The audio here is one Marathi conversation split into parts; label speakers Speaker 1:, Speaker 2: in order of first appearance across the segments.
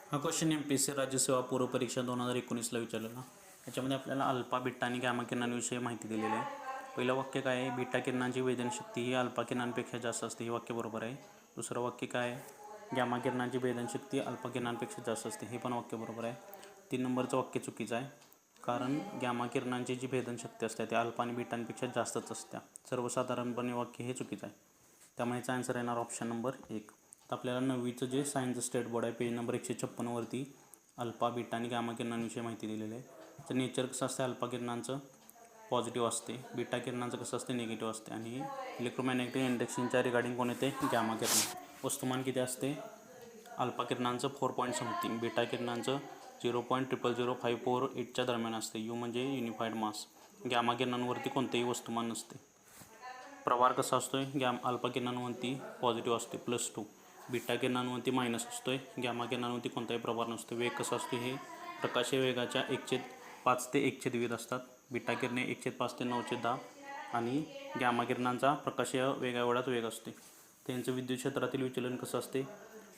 Speaker 1: हा क्वेश्चन MPSC राज्यसेवा पूर्व परीक्षा 2019ला विचारलेला. याच्यामध्ये आपल्याला अल्फा बीटा आणि गॅमा किरणांविषयी माहिती दिलेली आहे. पहिलं वाक्य काय आहे? बीटा किरणांची वेदनशक्ती ही अल्फा किरणांपेक्षा जास्त असते. हे वाक्य बरोबर आहे. दुसरं वाक्य काय आहे? गॅमा किरणांची वेदनशक्ती अल्फा किरणांपेक्षा जास्त असते. हे पण वाक्य बरोबर आहे. 3 नंबरचं वाक्य चुकीचं आहे. कारण गॅमा किरणांची जी भेदनशक्ती असते ती अल्फा आणि बीटांपेक्षा जास्तच असते. सर्वसाधारणपणे वाक्य हे चुकीचं आहे. त्यामुळे याचा आन्सर येणार ऑप्शन नंबर 1. तर आपल्याला 9वीचं जे सायन्सचं स्टेट बोर्ड आहे पेज नंबर 156 वरती अल्फा बीटा आणि गॅमा किरणांविषयी माहिती दिलेली आहे. तर नेचर कसं असते? अल्फा किरणांचं पॉझिटिव्ह असते, बीटा किरणांचं कसं असते? निगेटिव्ह असते. आणि इलेक्ट्रोमॅग्नेटिक इंडक्शनच्या रिगार्डिंग कोण येते? गॅमा किरण. वस्तुमान किती असते? अल्फा किरणांचं 4.समथिंग, बीटा किरणांचं 0.00054 दरम्यान असते. यू म्हणजे युनिफाईड मास. गॅमा किरणांवरती कोणतेही वस्तुमान नसते. प्रभार कसा असतो? अल्फा किरणांवरती पॉझिटिव्ह असते +2, बीटा किरणांवरती मायनस असतो, गॅमा किरणांवरती कोणताही प्रभार नसतो. वेग कसा असतो? हे प्रकाशीय वेगाच्या 1/5 ते 1/20 असतात. बीटा किरणे 1/5 ते 9/10 आणि गॅमा किरणांचा प्रकाशीय वेगा एवढाच वेग असते. त्यांचं विद्युत क्षेत्रातील विचलन कसं असते?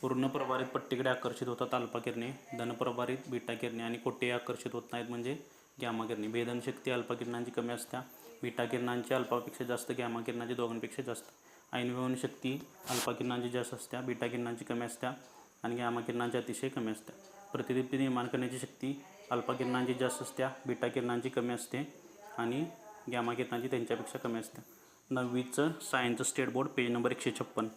Speaker 1: ऋण प्रभारित पट्टीकडे आकर्षित होतात अल्फा किरणे, धनप्रभारित बीटा किरणे आणि कोठेही आकर्षित होत नाहीत म्हणजे गॅमा किरणे. भेदनशक्ती अल्फा किरणांची कमी असते, बीटा किरणांची अल्फापेक्षा जास्त, गॅमा किरणांची दोघांपेक्षा जास्त. आयनविहन शक्ती अल्फा किरणांची जास्त असते, बीटा किरणांची कमी असते आणि गॅमा किरणांची अतिशय कमी असते. प्रतिदीप्ती निर्माण करण्याची शक्ती अल्फा किरणांची जास्त असते, बीटा किरणांची कमी असते आणि गॅमा किरणांची त्यांच्यापेक्षा कमी असते. 9वीचं सायन्सचं स्टेट बोर्ड पेज नंबर 156.